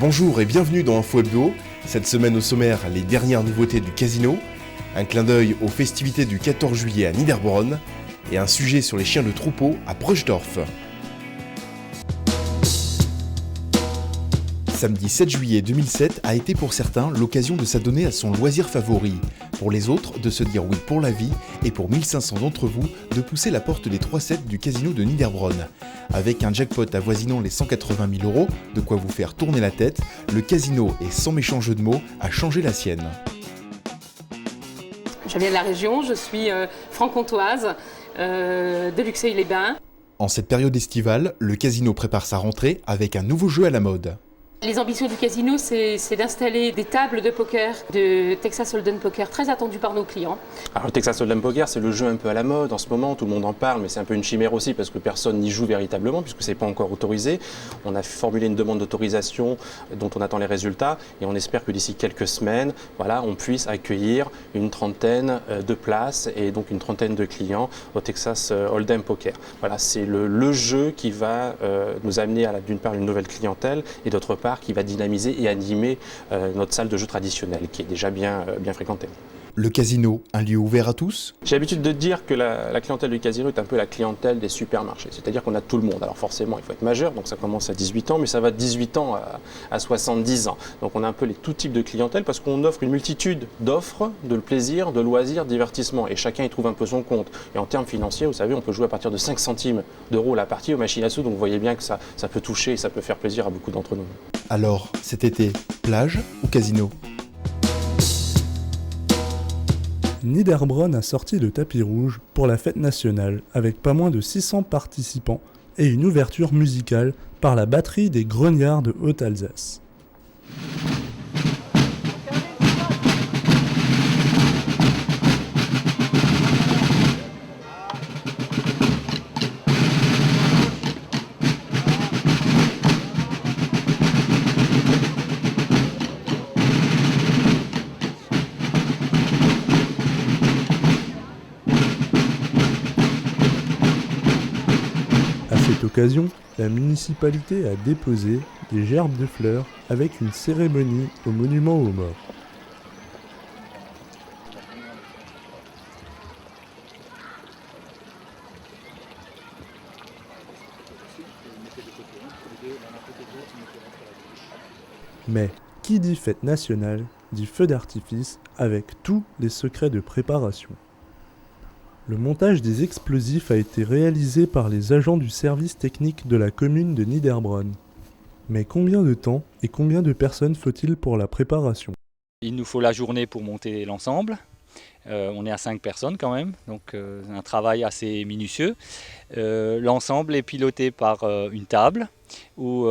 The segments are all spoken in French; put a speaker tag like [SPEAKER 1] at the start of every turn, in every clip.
[SPEAKER 1] Bonjour et bienvenue dans Info Hebdo. Cette semaine au sommaire, les dernières nouveautés du casino, un clin d'œil aux festivités du 14 juillet à Niederbronn et un sujet sur les chiens de troupeau à Preusdorf. Samedi 7 juillet 2007 a été pour certains l'occasion de s'adonner à son loisir favori, pour les autres de se dire oui pour la vie et pour 1500 d'entre vous de pousser la porte des 3-7 du casino de Niederbronn. Avec un jackpot avoisinant les 180 000 €, de quoi vous faire tourner la tête, le casino, et sans méchant jeu de mots, a changé la sienne.
[SPEAKER 2] Je viens de la région, je suis franc-comtoise de Luxeuil-les-Bains.
[SPEAKER 1] En cette période estivale, le casino prépare sa rentrée avec un nouveau jeu à la mode.
[SPEAKER 2] Les ambitions du casino, c'est d'installer des tables de poker, de Texas Hold'em Poker, très attendues par nos clients.
[SPEAKER 3] Alors le Texas Hold'em Poker, c'est le jeu un peu à la mode en ce moment, tout le monde en parle, mais c'est un peu une chimère aussi parce que personne n'y joue véritablement puisque c'est pas encore autorisé. On a formulé une demande d'autorisation dont on attend les résultats et on espère que d'ici quelques semaines, on puisse accueillir une trentaine de places et donc une trentaine de clients au Texas Hold'em Poker. Voilà, c'est le jeu qui va nous amener à d'une part une nouvelle clientèle et d'autre part qui va dynamiser et animer notre salle de jeu traditionnelle qui est déjà bien fréquentée.
[SPEAKER 1] Le casino, un lieu ouvert à tous ?
[SPEAKER 3] J'ai l'habitude de dire que la clientèle du casino est un peu la clientèle des supermarchés, c'est-à-dire qu'on a tout le monde. Alors forcément, il faut être majeur, donc ça commence à 18 ans, mais ça va de 18 ans à 70 ans. Donc on a un peu tout type de clientèle parce qu'on offre une multitude d'offres, de plaisir, de loisirs, de divertissement, et chacun y trouve un peu son compte. Et en termes financiers, vous savez, on peut jouer à partir de 5 centimes d'euros la partie aux machines à sous, donc vous voyez bien que ça peut toucher et ça peut faire plaisir à beaucoup d'entre nous.
[SPEAKER 1] Alors, cet été, plage ou casino ?
[SPEAKER 4] Niederbronn a sorti le tapis rouge pour la fête nationale avec pas moins de 600 participants et une ouverture musicale par la batterie des Grognards de Haute-Alsace. À cette occasion, la municipalité a déposé des gerbes de fleurs avec une cérémonie au monument aux morts. Mais qui dit fête nationale dit feu d'artifice avec tous les secrets de préparation. Le montage des explosifs a été réalisé par les agents du service technique de la commune de Niederbronn. Mais combien de temps et combien de personnes faut-il pour la préparation ?
[SPEAKER 5] Il nous faut la journée pour monter l'ensemble. On est à 5 personnes quand même, donc un travail assez minutieux. L'ensemble est piloté par une table où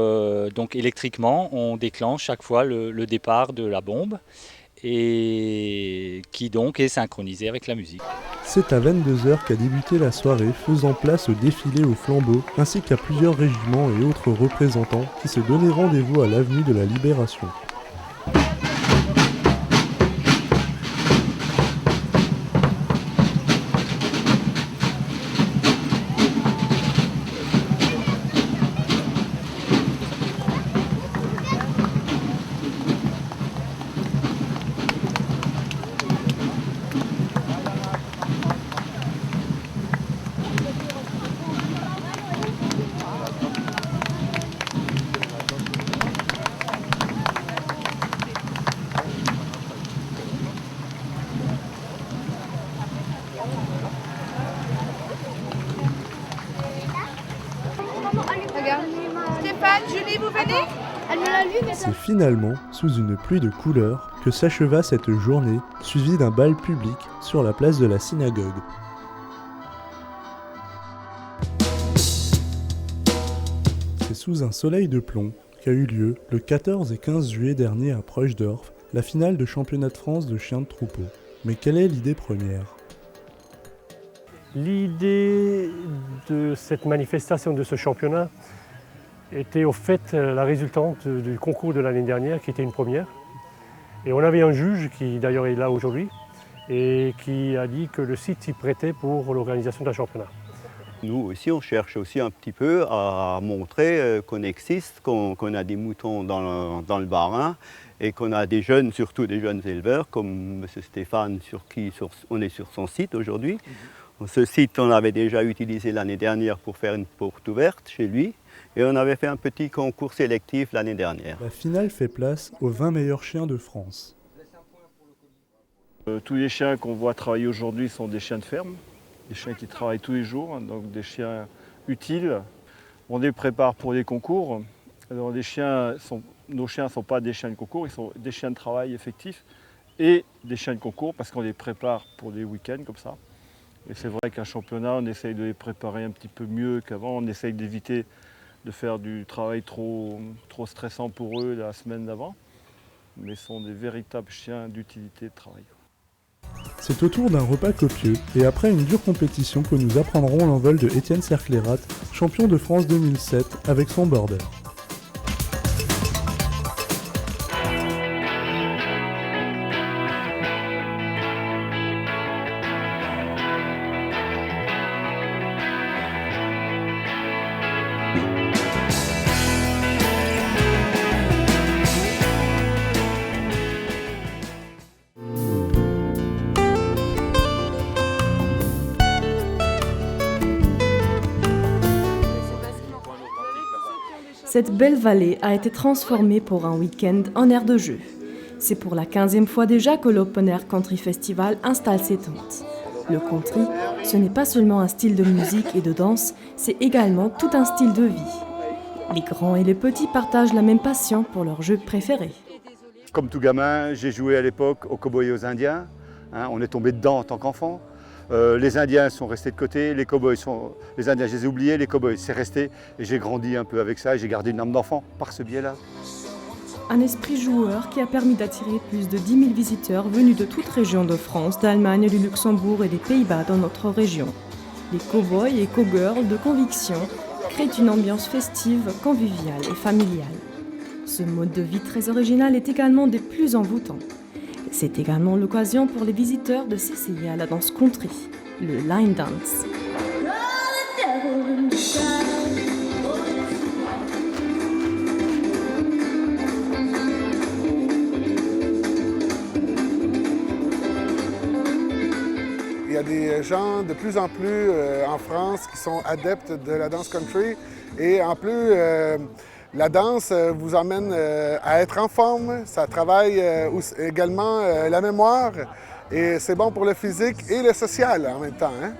[SPEAKER 5] donc électriquement on déclenche chaque fois le départ de la bombe et qui donc est synchronisé avec la musique.
[SPEAKER 4] C'est à 22 h qu'a débuté la soirée, faisant place au défilé aux flambeaux, ainsi qu'à plusieurs régiments et autres représentants qui se donnaient rendez-vous à l'avenue de la Libération.
[SPEAKER 6] Stéphane, Julie, vous venez ?
[SPEAKER 4] C'est finalement sous une pluie de couleurs que s'acheva cette journée, suivie d'un bal public sur la place de la synagogue. C'est sous un soleil de plomb qu'a eu lieu, le 14 et 15 juillet dernier à Preusdorf, la finale de championnat de France de chiens de troupeau. Mais quelle est l'idée première ?
[SPEAKER 7] L'idée de cette manifestation, de ce championnat, était au fait la résultante du concours de l'année dernière, qui était une première. Et on avait un juge, qui d'ailleurs est là aujourd'hui, et qui a dit que le site s'y prêtait pour l'organisation d'un championnat.
[SPEAKER 8] Nous aussi, on cherche aussi un petit peu à montrer qu'on existe, qu'on a des moutons dans le Bas-Rhin et qu'on a des jeunes, surtout des jeunes éleveurs, comme M. Stéphane, on est sur son site aujourd'hui. Ce site, on l'avait déjà utilisé l'année dernière pour faire une porte ouverte chez lui. Et on avait fait un petit concours sélectif l'année dernière.
[SPEAKER 4] La finale fait place aux 20 meilleurs chiens de France.
[SPEAKER 9] Tous les chiens qu'on voit travailler aujourd'hui sont des chiens de ferme, des chiens qui travaillent tous les jours, donc des chiens utiles. On les prépare pour les concours. Alors nos chiens ne sont pas des chiens de concours, ils sont des chiens de travail effectifs et des chiens de concours parce qu'on les prépare pour des week-ends comme ça. Et c'est vrai qu'un championnat, on essaye de les préparer un petit peu mieux qu'avant, on essaye d'éviter de faire du travail trop stressant pour eux la semaine d'avant. Mais ce sont des véritables chiens d'utilité de travail.
[SPEAKER 4] C'est autour d'un repas copieux et après une dure compétition que nous apprendrons l'envol de Étienne Cerclérat, champion de France 2007 avec son border.
[SPEAKER 10] Cette belle vallée a été transformée pour un week-end en aire de jeu. C'est pour la 15e fois déjà que l'Open Air Country Festival installe ses tentes. Le country, ce n'est pas seulement un style de musique et de danse, c'est également tout un style de vie. Les grands et les petits partagent la même passion pour leur jeu préféré.
[SPEAKER 11] Comme tout gamin, j'ai joué à l'époque aux cow-boys et aux Indiens. On est tombé dedans en tant qu'enfant. Les Indiens sont restés de côté, les Indiens je les ai oubliés, les cow-boys c'est resté. Et j'ai grandi un peu avec ça et j'ai gardé une âme d'enfant par ce biais-là.
[SPEAKER 10] Un esprit joueur qui a permis d'attirer plus de 10 000 visiteurs venus de toute région de France, d'Allemagne, du Luxembourg et des Pays-Bas dans notre région. Les cow-boys et cow-girls de conviction créent une ambiance festive, conviviale et familiale. Ce mode de vie très original est également des plus envoûtants. C'est également l'occasion pour les visiteurs de s'essayer à la danse country, le line dance.
[SPEAKER 12] Il y a des gens de plus en plus en France qui sont adeptes de la danse country et en plus la danse vous emmène à être en forme, ça travaille également la mémoire et c'est bon pour le physique et le social en même temps. Hein?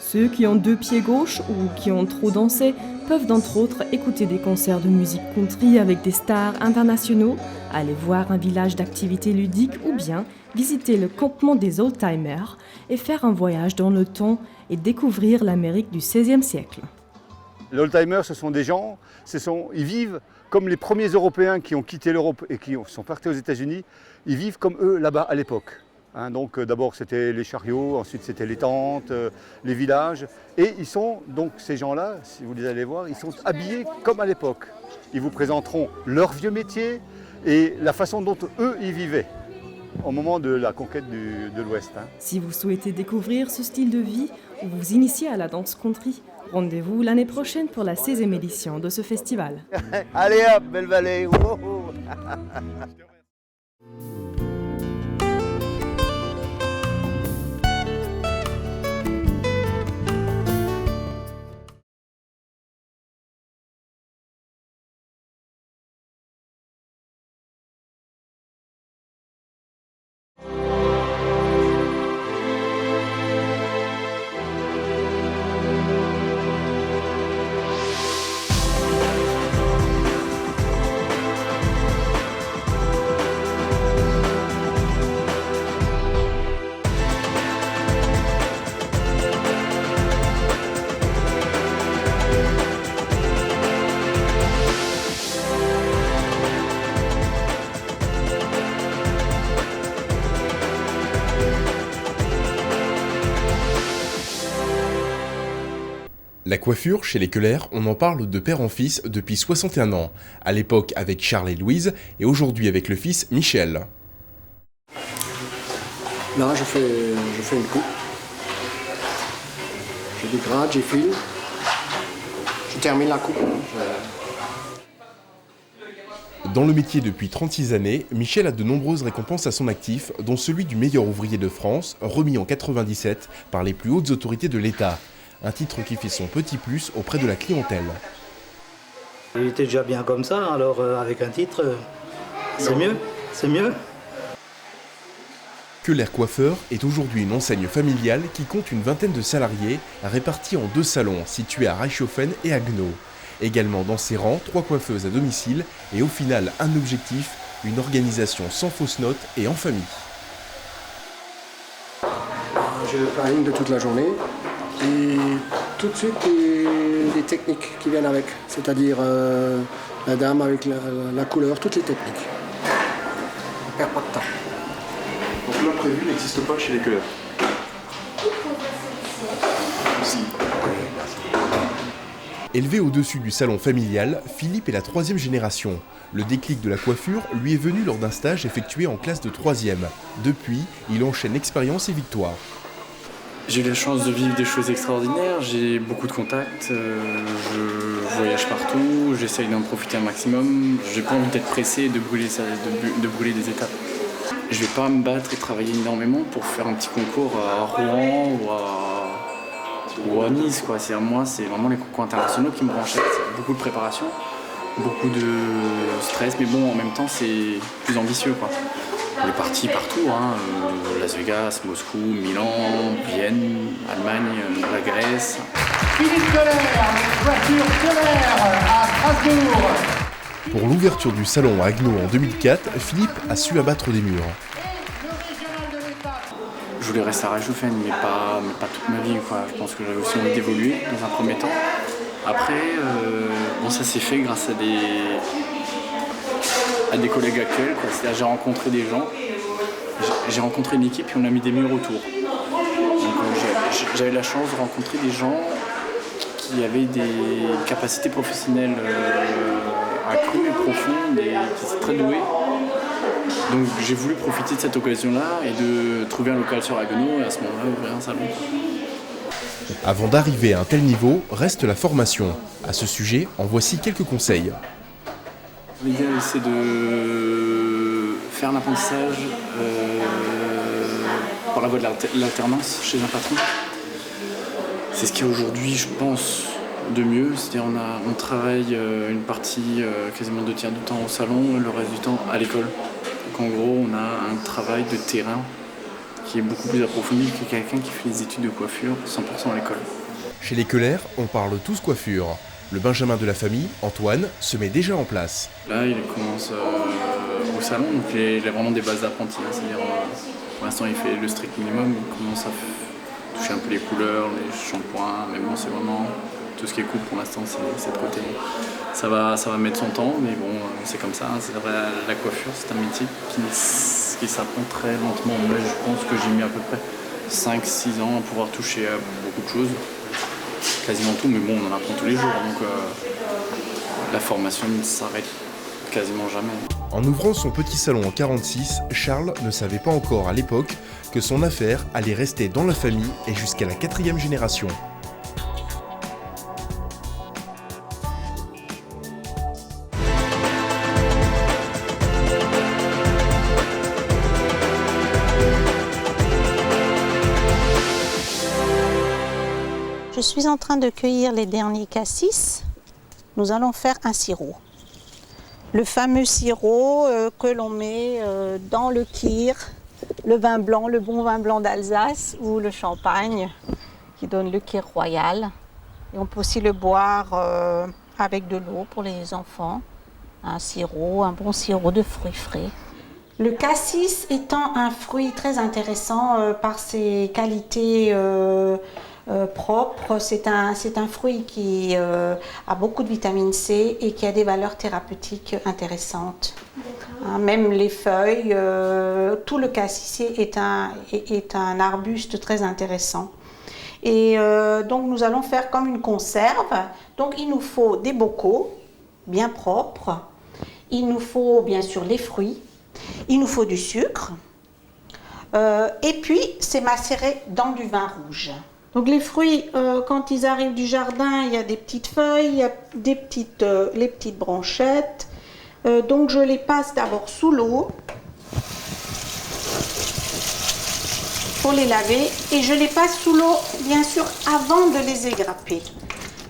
[SPEAKER 10] Ceux qui ont 2 pieds gauches ou qui ont trop dansé peuvent d'entre autres écouter des concerts de musique country avec des stars internationaux, aller voir un village d'activités ludiques ou bien visiter le campement des old-timers et faire un voyage dans le temps et découvrir l'Amérique du XVIe siècle.
[SPEAKER 11] Les old-timers, ce sont des gens, ils vivent comme les premiers Européens qui ont quitté l'Europe et qui sont partis aux États-Unis, ils vivent comme eux là-bas à l'époque. Donc d'abord c'était les chariots, ensuite c'était les tentes, les villages. Et ils sont, donc ces gens-là, si vous les allez voir, ils sont habillés comme à l'époque. Ils vous présenteront leur vieux métier et la façon dont eux y vivaient au moment de la conquête de l'Ouest.
[SPEAKER 10] Si vous souhaitez découvrir ce style de vie ou vous initier à la danse country, rendez-vous l'année prochaine pour la 16e édition de ce festival.
[SPEAKER 8] Allez hop, belle vallée.
[SPEAKER 1] La coiffure, chez les Keller, on en parle de père en fils depuis 61 ans, à l'époque avec Charles et Louise, et aujourd'hui avec le fils Michel.
[SPEAKER 13] Là, je fais une coupe. Je dégrade, j'effile, qui termine la coupe.
[SPEAKER 1] Dans le métier depuis 36 années, Michel a de nombreuses récompenses à son actif, dont celui du meilleur ouvrier de France, remis en 97 par les plus hautes autorités de l'État. Un titre qui fait son petit plus auprès de la clientèle.
[SPEAKER 14] Il était déjà bien comme ça, alors avec un titre, c'est mieux, c'est mieux.
[SPEAKER 1] Keller Coiffeur est aujourd'hui une enseigne familiale qui compte une vingtaine de salariés répartis en 2 salons situés à Reichshofen et à Gnau. Également dans ses rangs, 3 coiffeuses à domicile et au final un objectif, une organisation sans fausses notes et en famille.
[SPEAKER 13] J'ai le planning de toute la journée et tout de suite les techniques qui viennent avec, c'est-à-dire la dame avec la couleur, toutes les techniques. On ne perd pas de temps.
[SPEAKER 15] Donc l'imprévu n'existe pas chez les Keller.
[SPEAKER 1] Élevé au-dessus du salon familial, Philippe est la 3e génération. Le déclic de la coiffure lui est venu lors d'un stage effectué en classe de 3e. Depuis, il enchaîne expérience et victoire.
[SPEAKER 16] J'ai eu la chance de vivre des choses extraordinaires, j'ai beaucoup de contacts, je voyage partout, j'essaye d'en profiter un maximum. J'ai pas envie d'être pressé et de brûler des étapes. Je vais pas me battre et travailler énormément pour faire un petit concours à Rouen ou à Nice, quoi. Moi, c'est vraiment les concours internationaux qui me branchaient. C'est beaucoup de préparation, beaucoup de stress, mais bon, en même temps, c'est plus ambitieux, quoi. On est parti partout, hein. Las Vegas, Moscou, Milan, Vienne, Allemagne, la Grèce.
[SPEAKER 17] Philippe Keller, voiture Keller à Strasbourg.
[SPEAKER 1] Pour l'ouverture du salon à Gnau en 2004, Philippe a su abattre des murs.
[SPEAKER 16] Je voulais rester à Reichshofen, mais pas toute ma vie, quoi. Je pense que j'avais aussi envie d'évoluer dans un premier temps. Après, ça s'est fait grâce à des collègues actuels, quoi. C'est-à-dire, j'ai rencontré des gens, j'ai rencontré une équipe et on a mis des murs autour. Donc, j'avais la chance de rencontrer des gens qui avaient des capacités professionnelles accrues et profondes et qui étaient très doués. Donc j'ai voulu profiter de cette occasion-là et de trouver un local sur Haguenau et à ce moment-là ouvrir un salon.
[SPEAKER 1] Avant d'arriver à un tel niveau, reste la formation. À ce sujet, en voici quelques conseils.
[SPEAKER 16] L'idéal, c'est de faire un apprentissage par la voie de l'alternance chez un patron. C'est ce qui est aujourd'hui, je pense, de mieux. C'est-à-dire on travaille une partie, quasiment 2 tiers du temps au salon, le reste du temps à l'école. Donc en gros, on a un travail de terrain qui est beaucoup plus approfondi que quelqu'un qui fait des études de coiffure 100% à l'école.
[SPEAKER 1] Chez les Keller, on parle tous coiffure. Le Benjamin de la famille, Antoine, se met déjà en place.
[SPEAKER 16] Là, il commence au salon, donc il a vraiment des bases d'apprenti. C'est-à-dire, pour l'instant, il fait le strict minimum, il commence à toucher un peu les couleurs, les shampoings, mais bon, c'est vraiment tout ce qui est coupe pour l'instant, c'est de côté. Ça va mettre son temps, mais bon, c'est comme ça. Hein. C'est vrai, la coiffure, c'est un métier qui s'apprend très lentement. Moi, je pense que j'ai mis à peu près 5-6 ans à pouvoir toucher à beaucoup de choses. Quasiment tout, mais bon, on en apprend tous les jours. Donc la formation ne s'arrête quasiment jamais.
[SPEAKER 1] En ouvrant son petit salon en 1946, Charles ne savait pas encore à l'époque que son affaire allait rester dans la famille et jusqu'à la 4e génération.
[SPEAKER 18] Je suis en train de cueillir les derniers cassis. Nous allons faire un sirop. Le fameux sirop que l'on met dans le kir, le vin blanc, le bon vin blanc d'Alsace ou le champagne qui donne le kir royal. Et on peut aussi le boire avec de l'eau pour les enfants. Un sirop, un bon sirop de fruits frais. Le cassis étant un fruit très intéressant par ses qualités propre, c'est un fruit qui a beaucoup de vitamine C et qui a des valeurs thérapeutiques intéressantes. Hein, même les feuilles, tout le cassissier est un arbuste très intéressant. Et donc nous allons faire comme une conserve. Donc il nous faut des bocaux bien propres, il nous faut bien sûr les fruits, il nous faut du sucre et puis c'est macéré dans du vin rouge. Donc les fruits, quand ils arrivent du jardin, il y a des petites feuilles, il y a les petites branchettes. Donc je les passe d'abord sous l'eau pour les laver. Et je les passe sous l'eau, bien sûr, avant de les égrapper.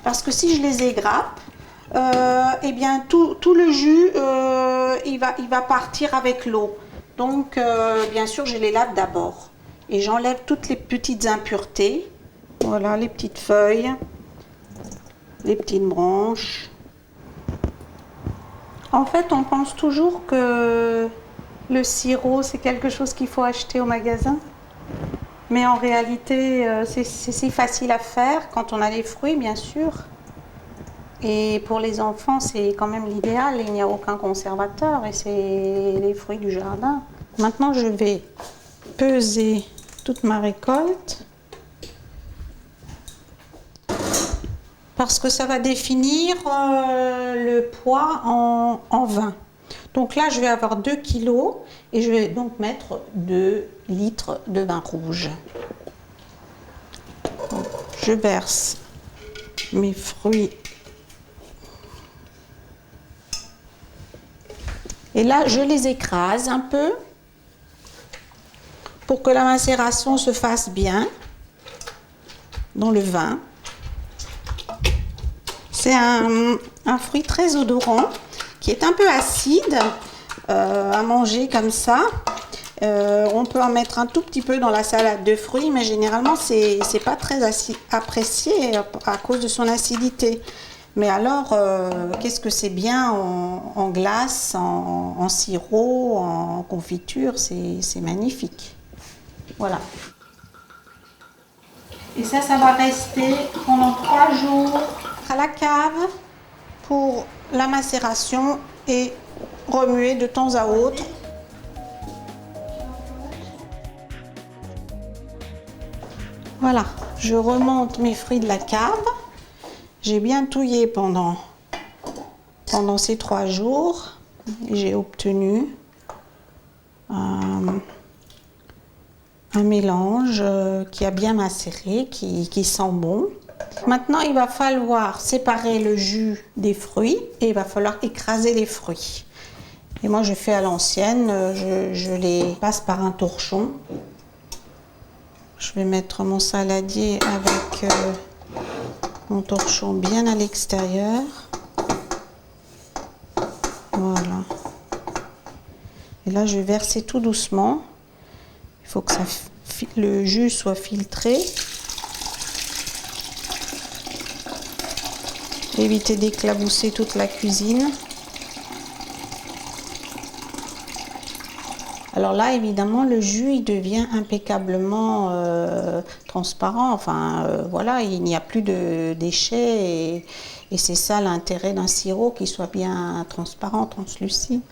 [SPEAKER 18] Parce que si je les égrappe, eh bien tout le jus, il va partir avec l'eau. Donc bien sûr, je les lave d'abord. Et j'enlève toutes les petites impuretés. Voilà, les petites feuilles, les petites branches. En fait, on pense toujours que le sirop, c'est quelque chose qu'il faut acheter au magasin. Mais en réalité, c'est si facile à faire quand on a les fruits, bien sûr. Et pour les enfants, c'est quand même l'idéal. Il n'y a aucun conservateur et c'est les fruits du jardin. Maintenant, je vais peser toute ma récolte. Parce que ça va définir le poids en vin. Donc là, je vais avoir 2 kilos et je vais donc mettre 2 litres de vin rouge. Donc, je verse mes fruits. Et là, je les écrase un peu pour que la macération se fasse bien dans le vin. C'est un fruit très odorant qui est un peu acide à manger comme ça. On peut en mettre un tout petit peu dans la salade de fruits, mais généralement c'est pas très apprécié à cause de son acidité. Mais alors, qu'est-ce que c'est bien en glace, en sirop, en confiture, c'est magnifique. Voilà. Et ça va rester pendant 3 jours à la cave pour la macération et remuer de temps à autre. Voilà, je remonte mes fruits de la cave. J'ai bien touillé pendant ces 3 jours. J'ai obtenu un mélange qui a bien macéré, qui sent bon. Maintenant, il va falloir séparer le jus des fruits et il va falloir écraser les fruits. Et moi, je fais à l'ancienne, je les passe par un torchon. Je vais mettre mon saladier avec mon torchon bien à l'extérieur. Voilà. Et là, je vais verser tout doucement. Il faut que le jus soit filtré. Éviter d'éclabousser toute la cuisine. Alors là, évidemment, le jus il devient impeccablement transparent. Enfin, voilà, il n'y a plus de déchets et c'est ça l'intérêt d'un sirop, qu'il soit bien transparent, translucide.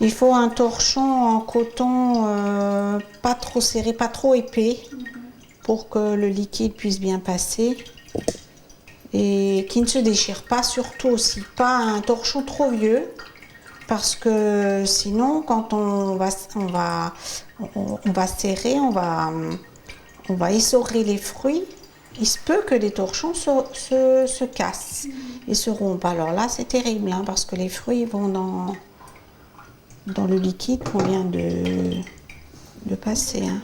[SPEAKER 18] Il faut un torchon en coton pas trop serré, pas trop épais, pour que le liquide puisse bien passer. Et qui ne se déchire pas, surtout aussi pas un torchon trop vieux, parce que sinon quand on va serrer, on va essorer les fruits, il se peut que les torchons se cassent et se rompent. Alors là c'est terrible, hein, parce que les fruits vont dans le liquide qu'on vient de passer. Hein.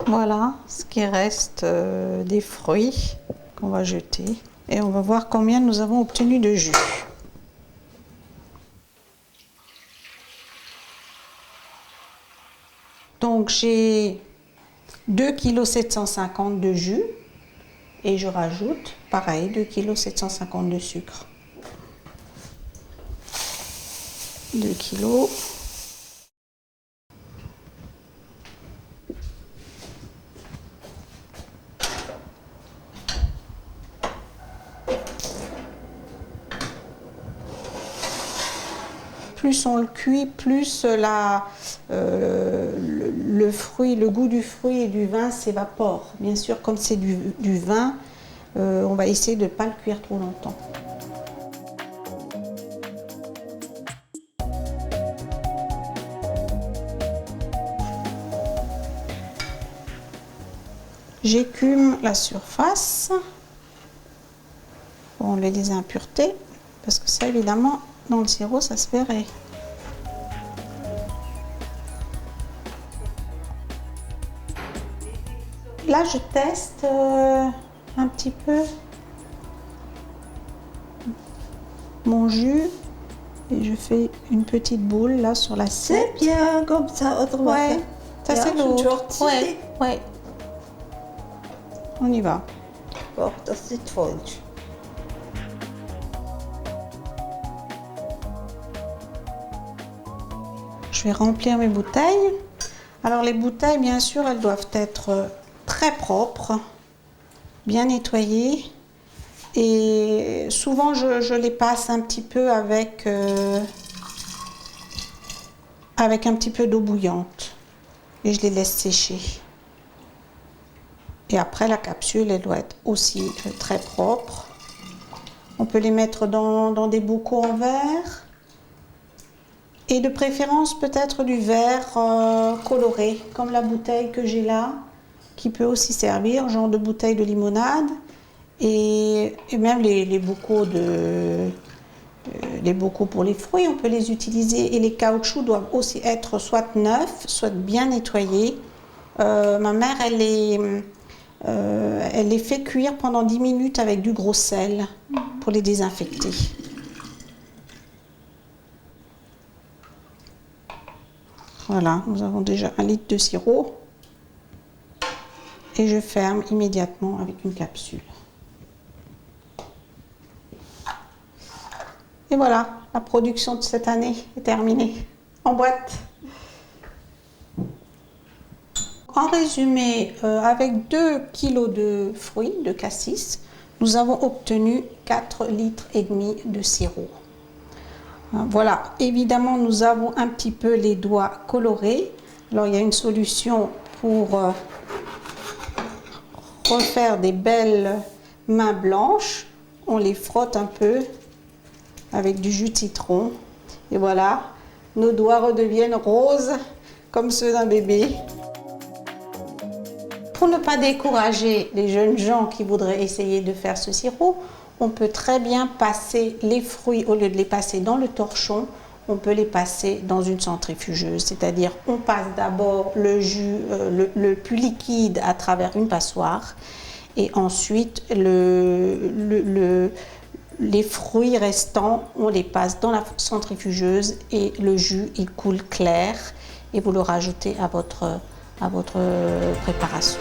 [SPEAKER 18] Voilà ce qui reste des fruits qu'on va jeter et on va voir combien nous avons obtenu de jus. Donc j'ai 2,750 kg de jus et je rajoute pareil 2,750 kg de sucre. 2 kilos. Plus on le cuit, plus le fruit, le goût du fruit et du vin s'évapore. Bien sûr, comme c'est du vin, on va essayer de ne pas le cuire trop longtemps. J'écume la surface pour enlever les impuretés, parce que ça, évidemment, dans le sirop, ça se verrait. Là, je teste un petit peu mon jus et je fais une petite boule là sur l'assiette.
[SPEAKER 19] C'est bien comme ça, autrement.
[SPEAKER 18] Ouais, ça c'est l'autre. Ouais, ouais. On y va.
[SPEAKER 19] Bon, das ist falsch.
[SPEAKER 18] Je vais remplir mes bouteilles. Alors les bouteilles, bien sûr, elles doivent être très propres, bien nettoyées. Et souvent, je les passe un petit peu avec un petit peu d'eau bouillante. Et je les laisse sécher. Et après, la capsule, elle doit être aussi très propre. On peut les mettre dans des bocaux en verre. Et de préférence peut-être du verre coloré, comme la bouteille que j'ai là, qui peut aussi servir, genre de bouteille de limonade. Et même les bocaux pour les fruits, on peut les utiliser. Et les caoutchoucs doivent aussi être soit neufs, soit bien nettoyés. Ma mère, elle les fait cuire pendant 10 minutes avec du gros sel pour les désinfecter. Voilà, nous avons déjà 1 litre de sirop et je ferme immédiatement avec une capsule. Et voilà, la production de cette année est terminée, en boîte. En résumé, avec 2 kg de fruits de cassis, nous avons obtenu 4,5 litres de sirop. Voilà, évidemment, nous avons un petit peu les doigts colorés. Alors, il y a une solution pour refaire des belles mains blanches. On les frotte un peu avec du jus de citron. Et voilà, nos doigts redeviennent roses comme ceux d'un bébé. Pour ne pas décourager les jeunes gens qui voudraient essayer de faire ce sirop, on peut très bien passer les fruits, au lieu de les passer dans le torchon, on peut les passer dans une centrifugeuse. C'est-à-dire, on passe d'abord le jus le plus liquide à travers une passoire et ensuite les fruits restants, on les passe dans la centrifugeuse et le jus, il coule clair et vous le rajoutez à votre préparation.